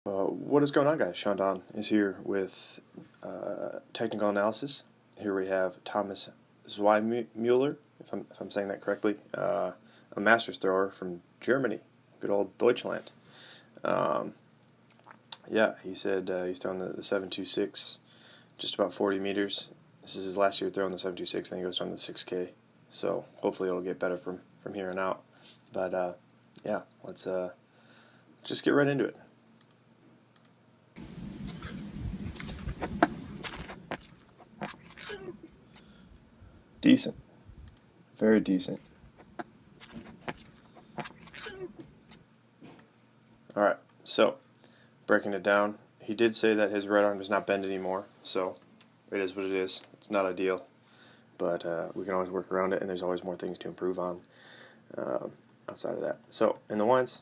What is going on, guys? Sean Don is here with technical analysis. Here we have Thomas Zweimüller, if I'm saying that correctly, a Masters thrower from Germany, good old Deutschland. Yeah, he said he's throwing the 7.26, just about 40 meters. This is his last year throwing the 7.26, then he goes throwing the 6K. So hopefully it'll get better from here on out. But yeah, let's just get right into it. Decent. Very decent. Alright, so breaking it down, he did say that his right arm does not bend anymore, so it is what it is. It's not ideal, but we can always work around it, and there's always more things to improve on outside of that. So, in the winds,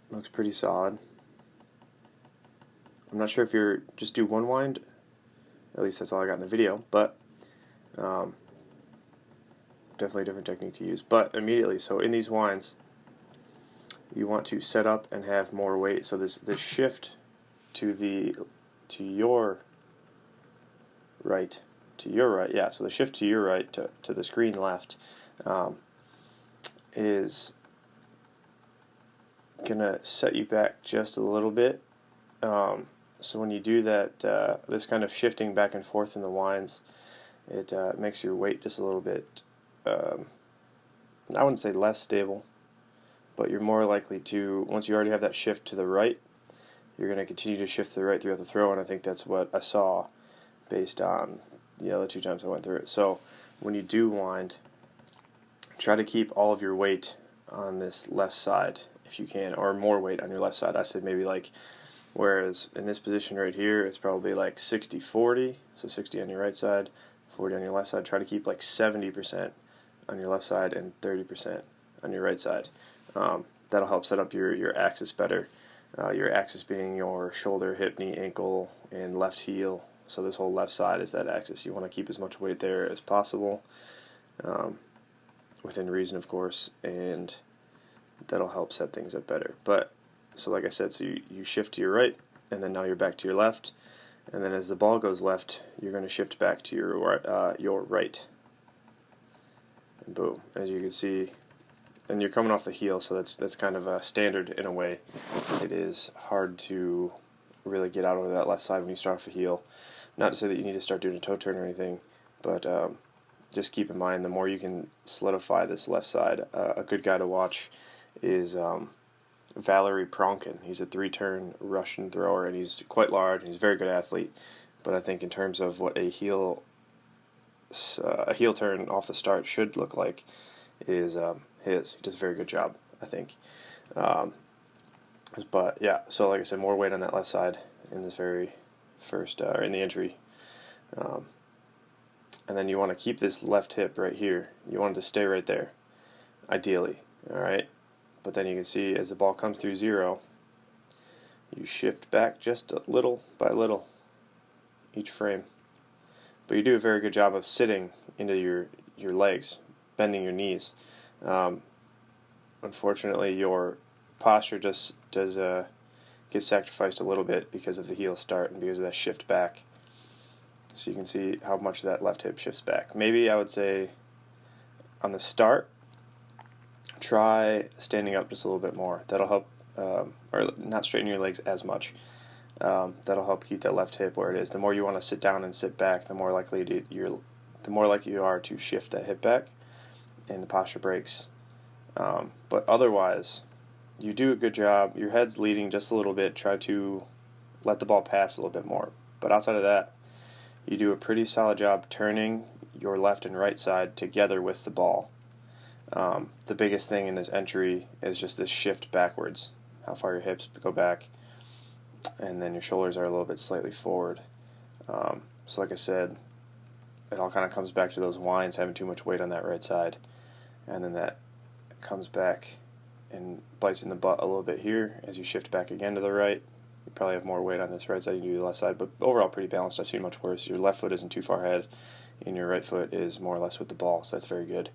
looks pretty solid. I'm not sure if you're just do one wind, at least that's all I got in the video, but definitely a different technique to use. But immediately, so in these winds, you want to set up and have more weight. So this shift to your right, yeah. So the shift to your right to the screen left is gonna set you back just a little bit. So when you do that, this kind of shifting back and forth in the winds, it makes your weight just a little bit, I wouldn't say less stable, but you're more likely to, once you already have that shift to the right, you're going to continue to shift to the right throughout the throw, and I think that's what I saw based on the other two times I went through it. So when you do wind, try to keep all of your weight on this left side if you can, or more weight on your left side. I said maybe like, whereas in this position right here, it's probably like 60-40, so 60 on your right side, 40 on your left side. Try to keep like 70% on your left side and 30% on your right side. That'll help set up your axis better. Your axis being your shoulder, hip, knee, ankle, and left heel. So this whole left side is that axis. You want to keep as much weight there as possible, within reason, of course, and that'll help set things up better. But so like I said, so you shift to your right, and then now you're back to your left, and then as the ball goes left, you're going to shift back to your right. And boom, as you can see, and you're coming off the heel, so that's kind of standard in a way. It is hard to really get out over that left side when you start off the heel. Not to say that you need to start doing a toe turn or anything, but just keep in mind the more you can solidify this left side. A good guy to watch is Valery Pronkin. He's a 3-turn Russian thrower, and he's quite large, and he's a very good athlete. But I think in terms of what a heel turn off the start should look like is his. He does a very good job, I think. But yeah, so like I said, more weight on that left side in this very first, or in the entry. And then you want to keep this left hip right here. You want it to stay right there, ideally. Alright? But then you can see as the ball comes through zero, you shift back just a little by little each frame. But you do a very good job of sitting into your legs, bending your knees. Unfortunately, your posture just does get sacrificed a little bit because of the heel start and because of that shift back. So you can see how much that left hip shifts back. Maybe I would say on the start, try standing up just a little bit more. That'll help, or not straighten your legs as much. That'll help keep that left hip where it is. The more you want to sit down and sit back, the more likely you are to shift that hip back, and the posture breaks. But otherwise, you do a good job. Your head's leading just a little bit. Try to let the ball pass a little bit more. But outside of that, you do a pretty solid job turning your left and right side together with the ball. The biggest thing in this entry is just this shift backwards, how far your hips go back, and then your shoulders are a little bit slightly forward. So like I said, it all kind of comes back to those winds, having too much weight on that right side, and then that comes back and bites in the butt a little bit here as you shift back again to the right. You probably have more weight on this right side than you do the left side, but overall pretty balanced. I've seen much worse. Your left foot isn't too far ahead, and your right foot is more or less with the ball, so that's very good.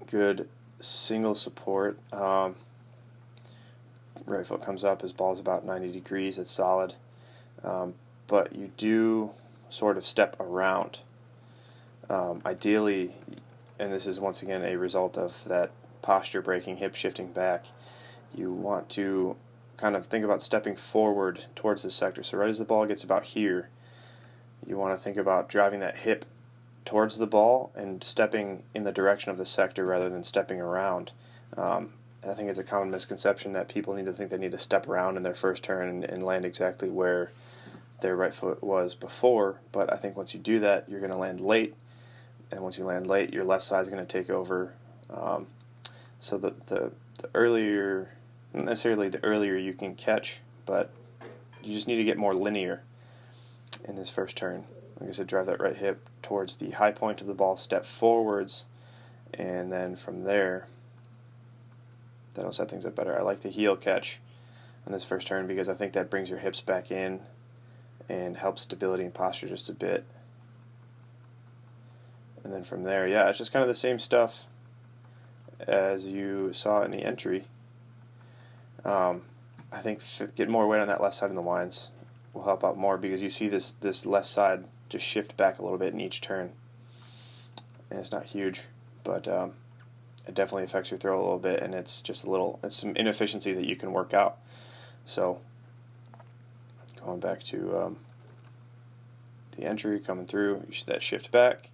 Good single support. Right foot comes up, his ball's about 90 degrees, it's solid. But you do sort of step around. Ideally, and this is once again a result of that posture breaking, hip shifting back, you want to kind of think about stepping forward towards the sector. So right as the ball gets about here, you want to think about driving that hip towards the ball and stepping in the direction of the sector rather than stepping around. I think it's a common misconception that people need to think they need to step around in their first turn and land exactly where their right foot was before, but I think once you do that, you're going to land late, and once you land late, your left side is going to take over. So the earlier, not necessarily the earlier you can catch, but you just need to get more linear in this first turn. Like I said, drive that right hip towards the high point of the ball, step forwards, and then from there, that'll set things up better. I like the heel catch on this first turn because I think that brings your hips back in and helps stability and posture just a bit. And then from there, yeah, it's just kind of the same stuff as you saw in the entry. I think getting more weight on that left side in the lines will help out more because you see this left side just shift back a little bit in each turn. And it's not huge, but it definitely affects your throw a little bit, and it's just it's some inefficiency that you can work out. So going back to the entry, coming through, you see that shift back,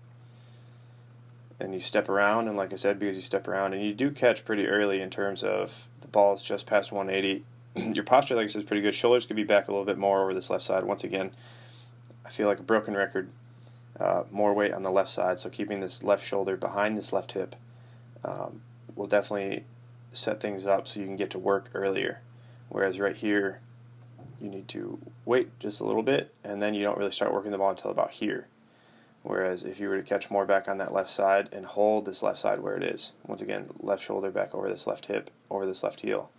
and you step around, and like I said, because you step around, and you do catch pretty early in terms of the ball's just past 180, your posture, like I said, is pretty good. Shoulders could be back a little bit more over this left side. Once again, I feel like a broken record, more weight on the left side, so keeping this left shoulder behind this left hip will definitely set things up so you can get to work earlier. Whereas right here, you need to wait just a little bit, and then you don't really start working the ball until about here. Whereas if you were to catch more back on that left side and hold this left side where it is, once again, left shoulder back over this left hip, over this left heel,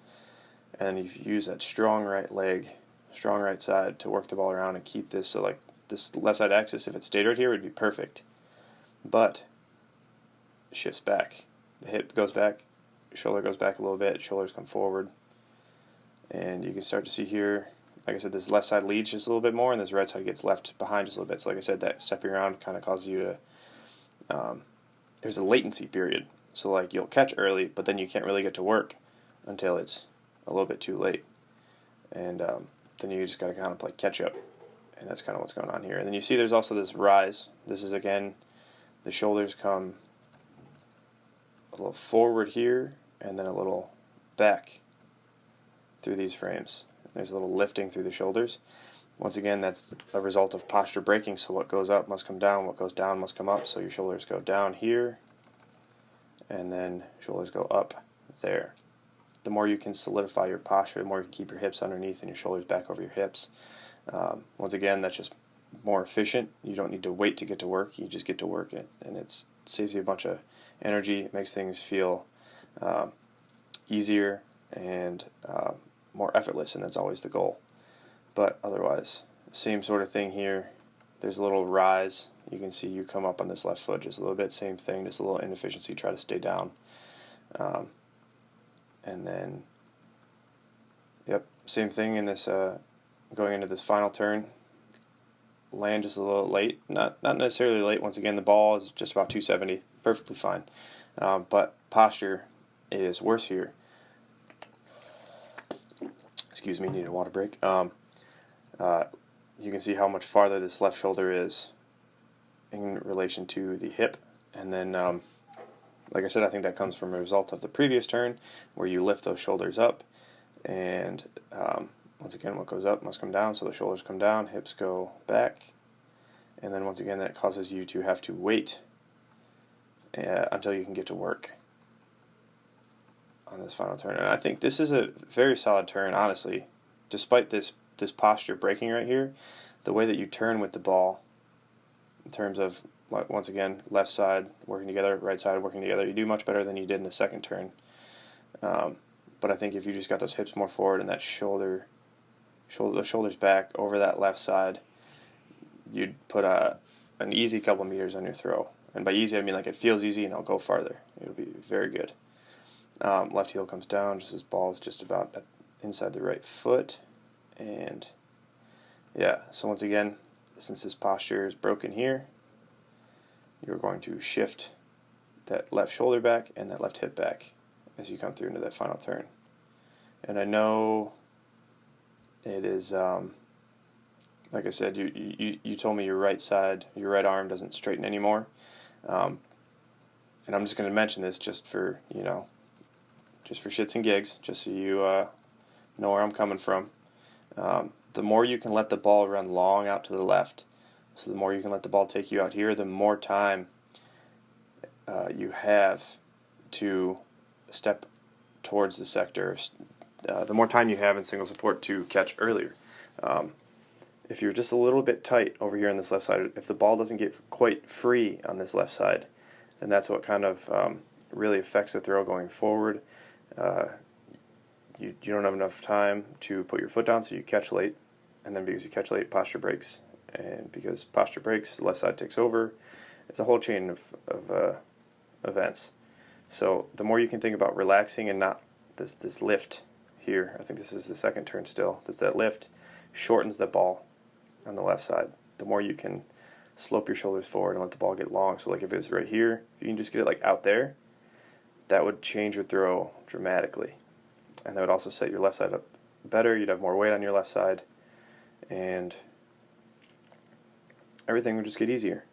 and if you use that strong right leg, strong right side to work the ball around and keep this, so like this left side axis, if it stayed right here, would be perfect. But it shifts back. The hip goes back, shoulder goes back a little bit, shoulders come forward, and you can start to see here, like I said, this left side leads just a little bit more, and this right side gets left behind just a little bit. So like I said, that stepping around kind of causes you to, there's a latency period. So like you'll catch early, but then you can't really get to work until it's a little bit too late. And then you just got to kind of play catch up, and that's kind of what's going on here. And then you see there's also this rise. This is, again, the shoulders come a little forward here, and then a little back through these frames. There's a little lifting through the shoulders. Once again, that's a result of posture breaking, so what goes up must come down, what goes down must come up, so your shoulders go down here, and then shoulders go up there. The more you can solidify your posture, the more you can keep your hips underneath and your shoulders back over your hips. Once again, that's just more efficient. You don't need to wait to get to work, you just get to work it, and it saves you a bunch of energy. It makes things feel easier and more effortless, and that's always the goal. But otherwise, same sort of thing here. There's a little rise. You can see you come up on this left foot just a little bit. Same thing, just a little inefficiency. Try to stay down. And then, yep, same thing in this going into this final turn. Land just a little late. Not necessarily late. Once again, the ball is just about 270. Perfectly fine. But posture is worse here. Excuse me, need a water break. You can see how much farther this left shoulder is in relation to the hip, and then like I said, I think that comes from a result of the previous turn where you lift those shoulders up, and once again, what goes up must come down, so the shoulders come down, hips go back, and then once again that causes you to have to wait until you can get to work on this final turn. And I think this is a very solid turn, honestly. Despite this posture breaking right here, the way that you turn with the ball, in terms of, once again, left side working together, right side working together, you do much better than you did in the second turn. But I think if you just got those hips more forward and that those shoulders back over that left side, you'd put an easy couple meters on your throw. And by easy, I mean like it feels easy and it'll go farther. It'll be very good. Left heel comes down, just as ball is just about inside the right foot. And yeah, so once again, since this posture is broken here, you're going to shift that left shoulder back and that left hip back as you come through into that final turn. And I know it is, like I said, you told me your right side, your right arm doesn't straighten anymore. And I'm just going to mention this just for, just for shits and gigs, just so you know where I'm coming from. The more you can let the ball run long out to the left, so the more you can let the ball take you out here, the more time you have to step towards the sector, the more time you have in single support to catch earlier. If you're just a little bit tight over here on this left side, if the ball doesn't get quite free on this left side, then that's what kind of really affects the throw going forward. You don't have enough time to put your foot down, so you catch late, and then because you catch late, posture breaks, and because posture breaks, the left side takes over. It's a whole chain of events. So the more you can think about relaxing and not this lift here, I think this is the second turn still, that lift shortens the ball on the left side. The more you can slope your shoulders forward and let the ball get long. So like if it's right here, if you can just get it like out there, that would change your throw dramatically. And that would also set your left side up better. You'd have more weight on your left side, and everything would just get easier.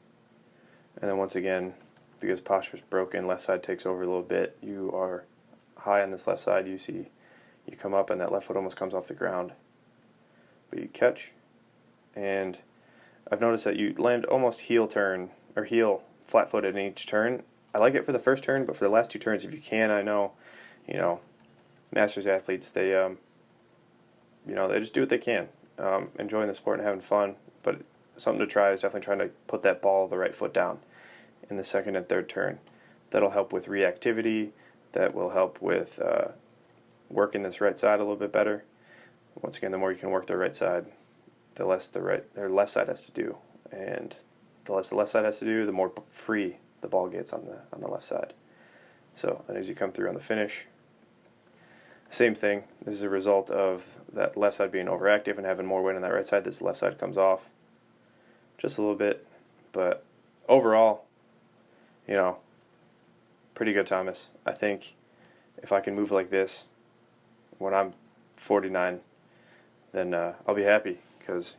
And then once again, because posture is broken, left side takes over a little bit. You are high on this left side. You come up and that left foot almost comes off the ground. But you catch, and I've noticed that you land almost heel turn, or heel flat-footed in each turn. I like it for the first turn, but for the last two turns, if you can, I know, Masters athletes, they just do what they can, enjoying the sport and having fun. But something to try is definitely trying to put that ball the right foot down in the second and third turn. That'll help with reactivity. That will help with working this right side a little bit better. Once again, the more you can work the right side, the less their left side has to do, and the less the left side has to do, the more free the ball gets on the left side. So then as you come through on the finish, same thing. This is a result of that left side being overactive and having more weight on that right side. This left side comes off just a little bit, but overall, pretty good, Thomas. I think if I can move like this when I'm 49, then I'll be happy, because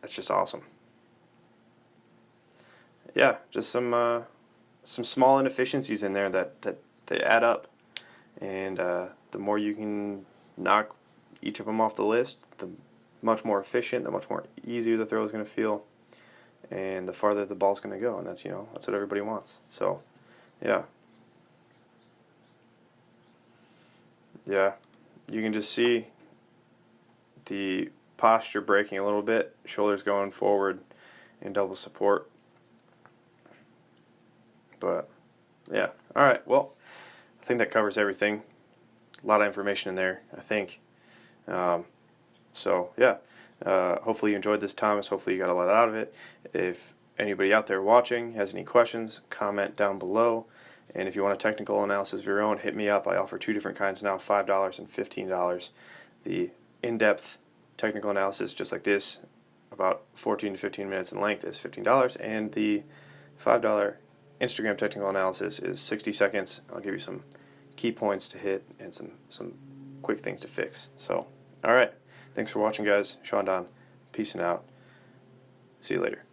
that's just awesome. Yeah, just some small inefficiencies in there that they add up, and the more you can knock each of them off the list, the much more efficient, the much more easier the throw is going to feel, and the farther the ball's going to go, and that's what everybody wants. So, yeah, you can just see the posture breaking a little bit, shoulders going forward in double support. But yeah, all right. Well, I think that covers everything. A lot of information in there, I think. So yeah, hopefully you enjoyed this, Thomas. Hopefully you got a lot out of it. If anybody out there watching has any questions, comment down below. And if you want a technical analysis of your own, hit me up. I offer two different kinds now, $5 and $15. The in-depth technical analysis, just like this, about 14 to 15 minutes in length, is $15. And the $5 Instagram technical analysis is 60 seconds. I'll give you some key points to hit and some quick things to fix. So, all right. Thanks for watching, guys. Sean Don. Peace and out. See you later.